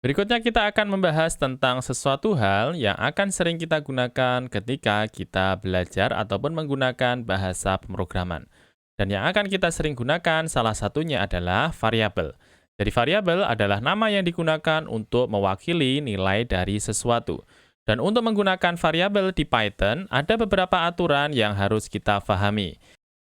Berikutnya kita akan membahas tentang sesuatu hal yang akan sering kita gunakan ketika kita belajar ataupun menggunakan bahasa pemrograman. Dan yang akan kita sering gunakan salah satunya adalah variabel. Jadi variabel adalah nama yang digunakan untuk mewakili nilai dari sesuatu. Dan untuk menggunakan variabel di Python, ada beberapa aturan yang harus kita pahami.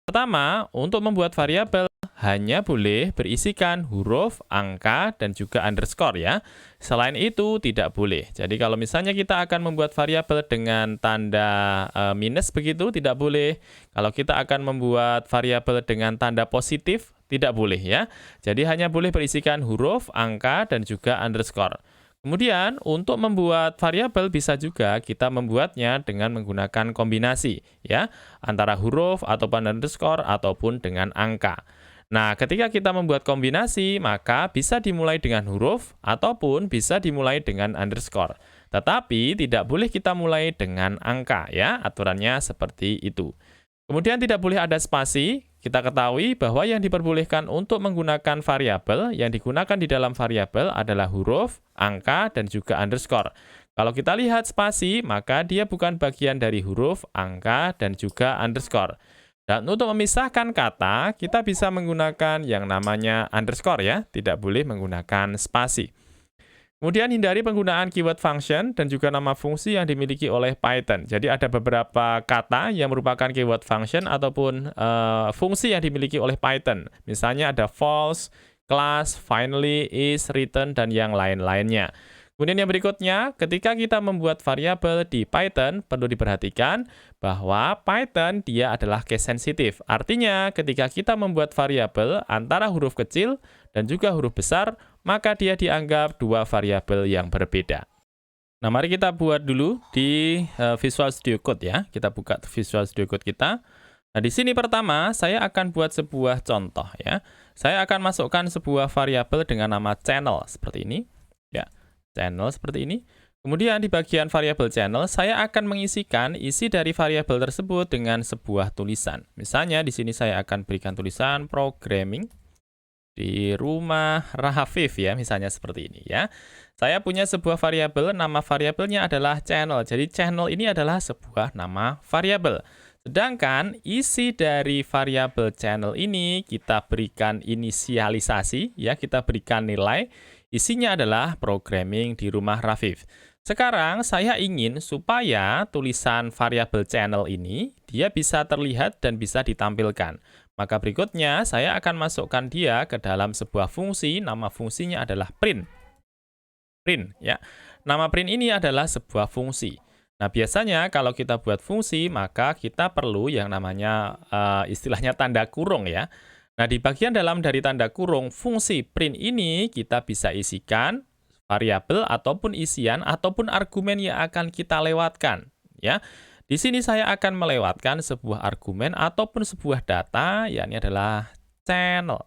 Pertama, untuk membuat variabel hanya boleh berisikan huruf, angka, dan juga underscore ya. Selain itu tidak boleh. Jadi kalau misalnya kita akan membuat variabel dengan tanda minus begitu tidak boleh. Kalau kita akan membuat variabel dengan tanda positif tidak boleh ya. Jadi hanya boleh berisikan huruf, angka, dan juga underscore. Kemudian, untuk membuat variabel bisa juga kita membuatnya dengan menggunakan kombinasi, ya, antara huruf ataupun underscore ataupun dengan angka. Nah, ketika kita membuat kombinasi, maka bisa dimulai dengan huruf ataupun bisa dimulai dengan underscore. Tetapi tidak boleh kita mulai dengan angka, ya, aturannya seperti itu. Kemudian tidak boleh ada spasi. Kita ketahui bahwa yang diperbolehkan untuk menggunakan variabel, yang digunakan di dalam variabel adalah huruf, angka, dan juga underscore. Kalau kita lihat spasi, maka dia bukan bagian dari huruf, angka, dan juga underscore. Dan untuk memisahkan kata, kita bisa menggunakan yang namanya underscore ya, tidak boleh menggunakan spasi. Kemudian hindari penggunaan keyword function dan juga nama fungsi yang dimiliki oleh Python. Jadi ada beberapa kata yang merupakan keyword function ataupun fungsi yang dimiliki oleh Python. Misalnya ada false, class, finally, is, return, dan yang lain-lainnya. Kemudian yang berikutnya, ketika kita membuat variabel di Python, perlu diperhatikan bahwa Python dia adalah case sensitive. Artinya, ketika kita membuat variabel antara huruf kecil dan juga huruf besar, maka dia dianggap dua variabel yang berbeda. Nah, mari kita buat dulu di Visual Studio Code ya. Kita buka Visual Studio Code kita. Nah, di sini pertama saya akan buat sebuah contoh ya. Saya akan masukkan sebuah variabel dengan nama channel seperti ini. Ya, channel seperti ini. Kemudian di bagian variabel channel, saya akan mengisikan isi dari variabel tersebut dengan sebuah tulisan. Misalnya di sini saya akan berikan tulisan programming di rumah Rahafif ya, misalnya seperti ini ya. Saya punya sebuah variabel, nama variabelnya adalah channel. Jadi channel ini adalah sebuah nama variabel. Sedangkan isi dari variabel channel ini kita berikan inisialisasi ya, kita berikan nilai. Isinya adalah programming di rumah Rafif. Sekarang saya ingin supaya tulisan variabel channel ini dia bisa terlihat dan bisa ditampilkan. Maka berikutnya saya akan masukkan dia ke dalam sebuah fungsi, nama fungsinya adalah print. Print ya. Nama print ini adalah sebuah fungsi. Nah, biasanya kalau kita buat fungsi, maka kita perlu yang namanya istilahnya tanda kurung ya. Nah, di bagian dalam dari tanda kurung fungsi print ini kita bisa isikan variabel ataupun isian ataupun argumen yang akan kita lewatkan ya. Di sini saya akan melewatkan sebuah argumen ataupun sebuah data, yakni adalah channel.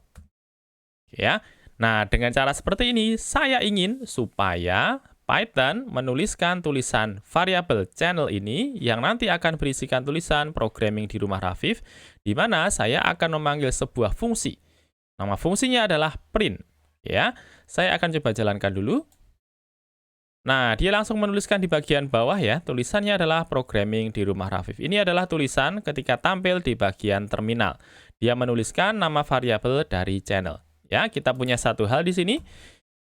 Ya. Nah, dengan cara seperti ini, saya ingin supaya Python menuliskan tulisan variabel channel ini yang nanti akan berisikan tulisan programming di rumah Rafif, di mana saya akan memanggil sebuah fungsi. Nama fungsinya adalah print. Ya, saya akan coba jalankan dulu. Nah, dia langsung menuliskan di bagian bawah ya, tulisannya adalah programming di rumah Rafif. Ini adalah tulisan ketika tampil di bagian terminal. Dia menuliskan nama variabel dari channel. Ya, kita punya satu hal di sini,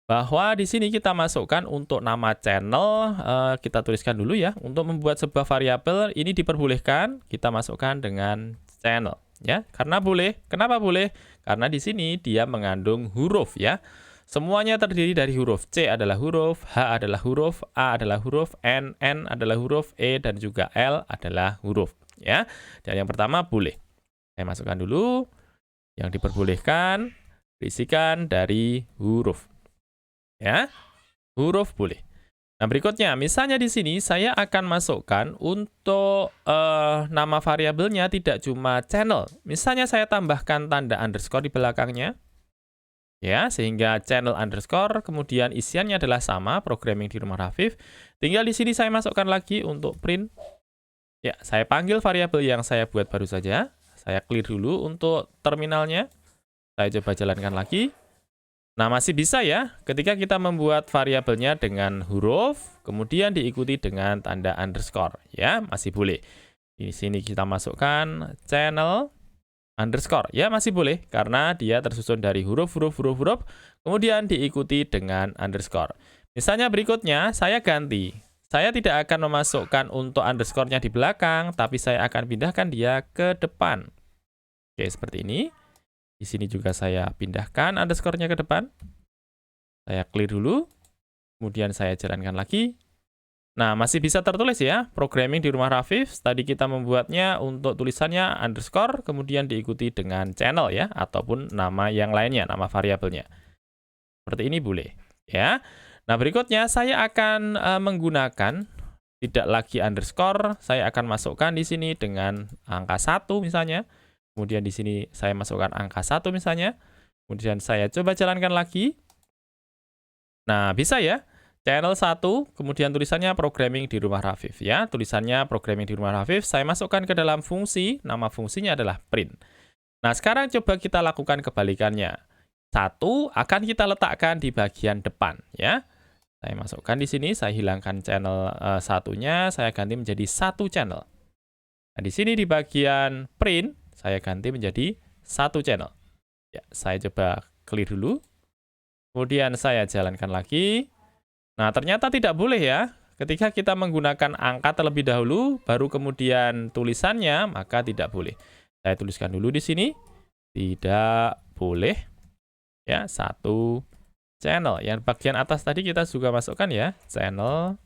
bahwa di sini kita masukkan untuk nama channel, kita tuliskan dulu ya, untuk membuat sebuah variabel ini diperbolehkan, kita masukkan dengan channel. Ya, karena boleh. Kenapa boleh? Karena di sini dia mengandung huruf ya. Semuanya terdiri dari huruf. C adalah huruf, H adalah huruf, A adalah huruf, N adalah huruf, E dan juga L adalah huruf. Ya. Dan yang pertama boleh. Saya masukkan dulu. Yang diperbolehkan, berisikan dari huruf. Ya, huruf boleh. Nah, berikutnya, misalnya di sini saya akan masukkan untuk nama variabelnya tidak cuma channel. Misalnya saya tambahkan tanda underscore di belakangnya. Ya, sehingga channel underscore, kemudian isiannya adalah sama, programming di rumah Rafif. Tinggal di sini saya masukkan lagi untuk print. Ya, saya panggil variabel yang saya buat baru saja. Saya clear dulu untuk terminalnya. Saya coba jalankan lagi. Nah, masih bisa ya, ketika kita membuat variabelnya dengan huruf, kemudian diikuti dengan tanda underscore, ya, masih boleh. Di sini kita masukkan channel underscore, ya masih boleh, karena dia tersusun dari huruf, kemudian diikuti dengan underscore. Misalnya berikutnya, saya ganti. Saya tidak akan memasukkan untuk underscore-nya di belakang, tapi saya akan pindahkan dia ke depan. Oke, seperti ini. Di sini juga saya pindahkan underscore-nya ke depan. Saya clear dulu, kemudian saya jalankan lagi. Nah, masih bisa tertulis ya, programming di rumah Rafif. Tadi kita membuatnya untuk tulisannya underscore, kemudian diikuti dengan channel ya, ataupun nama yang lainnya, nama variabelnya. Seperti ini boleh, ya. Nah, berikutnya saya akan menggunakan tidak lagi underscore, saya akan masukkan di sini dengan angka 1 misalnya. Kemudian di sini saya masukkan angka 1 misalnya. Kemudian saya coba jalankan lagi. Nah, bisa ya. Channel 1, kemudian tulisannya programming di rumah Rafif ya. Tulisannya programming di rumah Rafif, saya masukkan ke dalam fungsi, nama fungsinya adalah print. Nah, sekarang coba kita lakukan kebalikannya. 1 akan kita letakkan di bagian depan ya. Saya masukkan di sini, saya hilangkan channel satunya, saya ganti menjadi 1 channel. Nah, di sini di bagian print, saya ganti menjadi 1 channel. Ya, saya coba clear dulu. Kemudian saya jalankan lagi. Nah, ternyata tidak boleh ya. Ketika kita menggunakan angka terlebih dahulu, baru kemudian tulisannya, maka tidak boleh. Saya tuliskan dulu di sini. Tidak boleh. Ya, 1 channel. Yang bagian atas tadi kita juga masukkan ya. Channel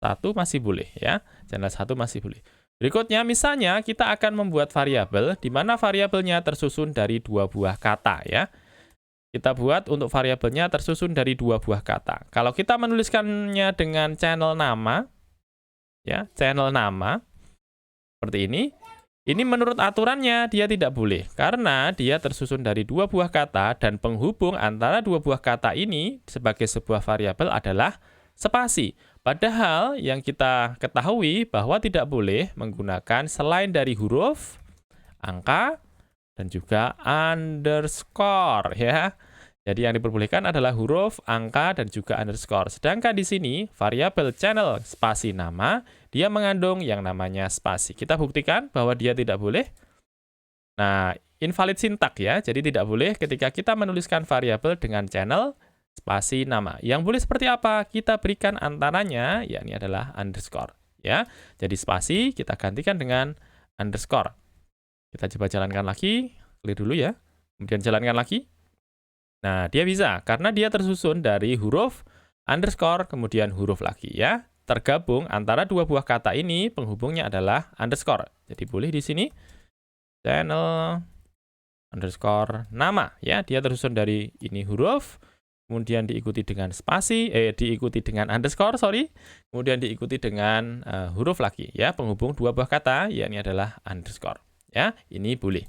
1 masih boleh ya. Channel 1 masih boleh. Berikutnya, misalnya kita akan membuat variabel, di mana variabelnya tersusun dari 2 buah kata ya. Kita buat untuk variabelnya tersusun dari 2 buah kata. Kalau kita menuliskannya dengan channel nama, ya, channel nama, seperti ini menurut aturannya dia tidak boleh, karena dia tersusun dari 2 buah kata, dan penghubung antara 2 buah kata ini sebagai sebuah variabel adalah spasi. Padahal yang kita ketahui bahwa tidak boleh menggunakan selain dari huruf, angka, dan juga underscore ya. Jadi yang diperbolehkan adalah huruf, angka, dan juga underscore. Sedangkan di sini variabel channel spasi nama, dia mengandung yang namanya spasi. Kita buktikan bahwa dia tidak boleh. Nah, invalid sintak ya. Jadi tidak boleh ketika kita menuliskan variabel dengan channel spasi nama. Yang boleh seperti apa? Kita berikan antaranya, yakni adalah underscore ya. Jadi spasi kita gantikan dengan underscore. Kita coba jalankan lagi, clear dulu ya. Kemudian jalankan lagi. Nah, dia bisa, karena dia tersusun dari huruf, underscore, kemudian huruf lagi ya. Tergabung antara 2 buah kata ini, penghubungnya adalah underscore. Jadi boleh di sini, channel, underscore, nama ya. Dia tersusun dari ini huruf, kemudian diikuti dengan spasi, diikuti dengan underscore, kemudian diikuti dengan huruf lagi ya. Penghubung 2 buah kata, yakni adalah underscore. Ya, ini boleh.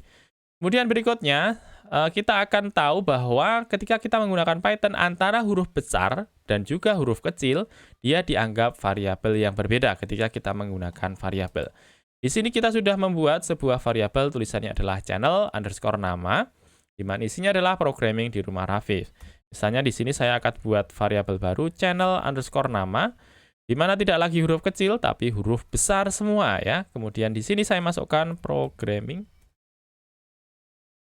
Kemudian berikutnya, kita akan tahu bahwa ketika kita menggunakan Python antara huruf besar dan juga huruf kecil, dia dianggap variabel yang berbeda ketika kita menggunakan variabel. Di sini kita sudah membuat sebuah variabel, tulisannya adalah channel underscore nama, di mana isinya adalah programming di rumah Rafif. Misalnya di sini saya akan buat variabel baru channel underscore nama, di mana tidak lagi huruf kecil, tapi huruf besar semua ya. Kemudian di sini saya masukkan programming,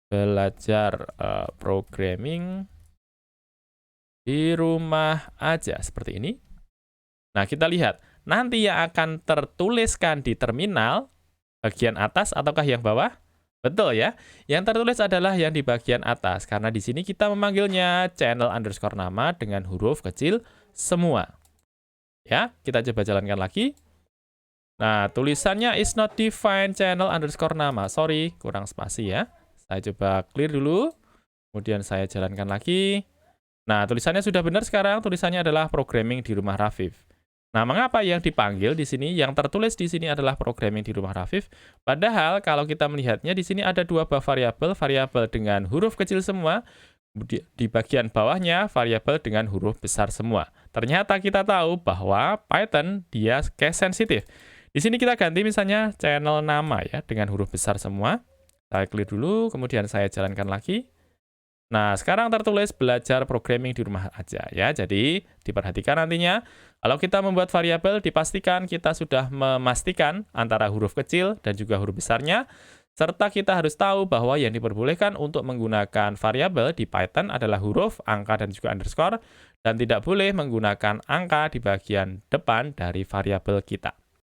belajar programming di rumah aja, seperti ini. Nah, kita lihat, nanti yang akan tertuliskan di terminal, bagian atas ataukah yang bawah? Betul ya, yang tertulis adalah yang di bagian atas, karena di sini kita memanggilnya channel underscore nama dengan huruf kecil semua. Ya, kita coba jalankan lagi. Nah, tulisannya is not defined channel underscore nama. Sorry, kurang spasi ya. Saya coba clear dulu, kemudian saya jalankan lagi. Nah, tulisannya sudah benar sekarang, tulisannya adalah programming di rumah Rafif. Nah, mengapa yang dipanggil di sini, yang tertulis di sini adalah programming di rumah Rafif? Padahal kalau kita melihatnya di sini ada 2 buah variabel, variabel dengan huruf kecil semua, di bagian bawahnya variabel dengan huruf besar semua. Ternyata kita tahu bahwa Python dia case sensitif. Di sini kita ganti misalnya channel nama ya dengan huruf besar semua. Saya clear dulu, kemudian saya jalankan lagi. Nah, sekarang tertulis belajar programming di rumah aja ya. Jadi, diperhatikan nantinya, kalau kita membuat variabel, dipastikan kita sudah memastikan antara huruf kecil dan juga huruf besarnya, serta kita harus tahu bahwa yang diperbolehkan untuk menggunakan variabel di Python adalah huruf, angka, dan juga underscore, dan tidak boleh menggunakan angka di bagian depan dari variabel kita.